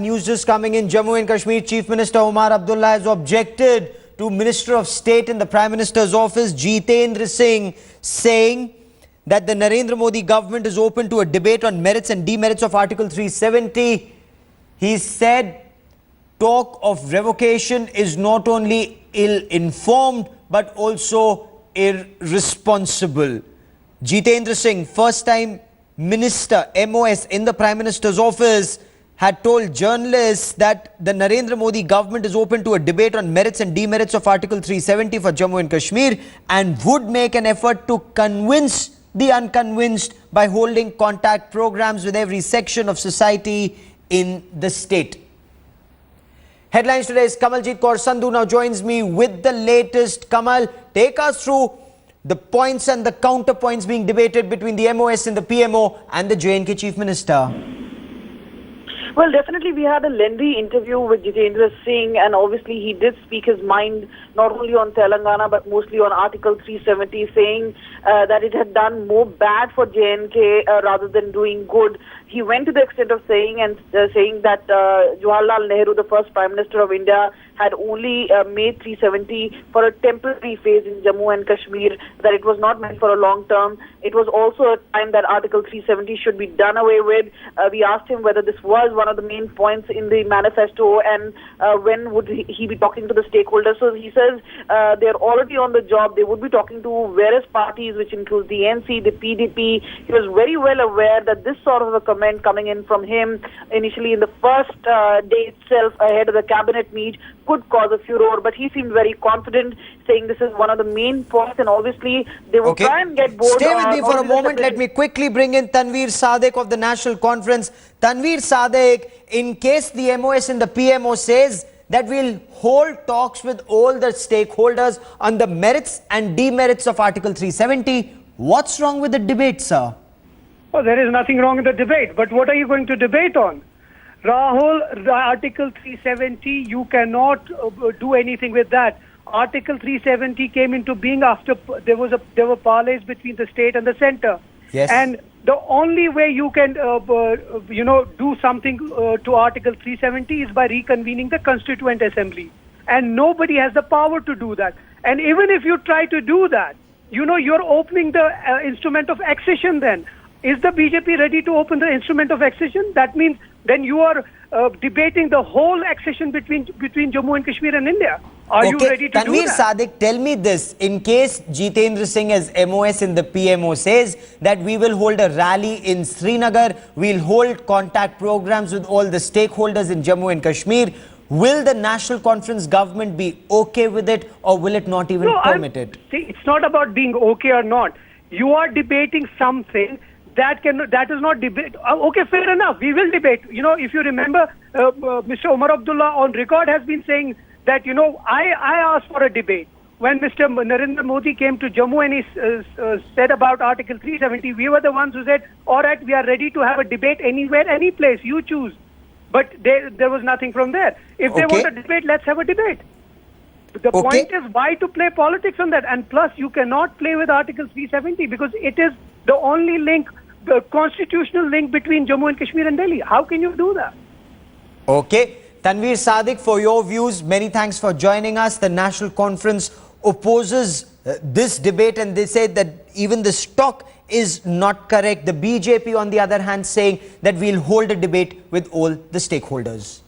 News just coming in. Jammu and Kashmir Chief Minister Omar Abdullah has objected to Minister of State in the Prime Minister's office, Jitendra Singh, saying that the Narendra Modi Government is open to a debate on merits and demerits of Article 370. He said talk of revocation is not only ill-informed but also irresponsible. Jitendra Singh, first-time Minister, MOS in the Prime Minister's office, had told journalists that the Narendra Modi government is open to a debate on merits and demerits of Article 370 for Jammu and Kashmir and would make an effort to convince the unconvinced by holding contact programs with every section of society in the state. Headlines today's Kamaljeet Kaur Sandhu now joins me with the latest. Kamal, take us through the points and the counterpoints being debated between the MOS and the PMO and the J&K Chief Minister. Well, definitely we had a lengthy interview with Jitendra Singh, and obviously he did speak his mind not only on Telangana but mostly on Article 370, saying that it had done more bad for J&K rather than doing good. He went to the extent of saying that Jawaharlal Nehru, the first Prime Minister of India, had only made 370 for a temporary phase in Jammu and Kashmir, that it was not meant for a long term. It was also a time that Article 370 should be done away with. We asked him whether this was one of the main points in the manifesto and when would he be talking to the stakeholders. So he says they're already on the job. They would be talking to various parties, which includes the NC, the PDP. He was very well aware that this sort of a comment coming in from him initially in the first day itself ahead of the cabinet meet could cause a furor, but he seemed very confident, saying this is one of the main points, and obviously they will try and get board. Stay with me for a moment. Let me quickly bring in Tanveer Sadiq of the National Conference. Tanveer Sadiq, in case the MOS and the PMO says that we'll hold talks with all the stakeholders on the merits and demerits of Article 370, what's wrong with the debate, sir? Well, there is nothing wrong with the debate, but what are you going to debate on? Rahul, the Article 370, you cannot do anything with that. Article 370 came into being after there were parleys between the state and the centre. Yes. And the only way you can, do something to Article 370 is by reconvening the Constituent Assembly. And nobody has the power to do that. And even if you try to do that, you're opening the instrument of accession then. Is the BJP ready to open the instrument of accession? That means then you are debating the whole accession between Jammu and Kashmir and India. Are you ready to Tanveer do that? Sadiq, tell me this. In case Jitendra Singh as MOS in the PMO says that we will hold a rally in Srinagar, we'll hold contact programs with all the stakeholders in Jammu and Kashmir, will the National Conference government be okay with it, or will it not even permit it? See, it's not about being okay or not. You are debating something that is not debate. Okay, fair enough. We will debate. If you remember, Mr. Omar Abdullah on record has been saying that, I asked for a debate. When Mr. Narendra Modi came to Jammu and he said about Article 370, we were the ones who said, all right, we are ready to have a debate anywhere, any place, you choose. But there was nothing from there. If they want a debate, let's have a debate. The point is, why to play politics on that? And plus, you cannot play with Article 370 because it is the only link, the constitutional link between Jammu and Kashmir and Delhi. How can you do that? Okay. Tanveer Sadiq, for your views, many thanks for joining us. The National Conference opposes this debate and they say that even the stock is not correct. The BJP, on the other hand, saying that we'll hold a debate with all the stakeholders.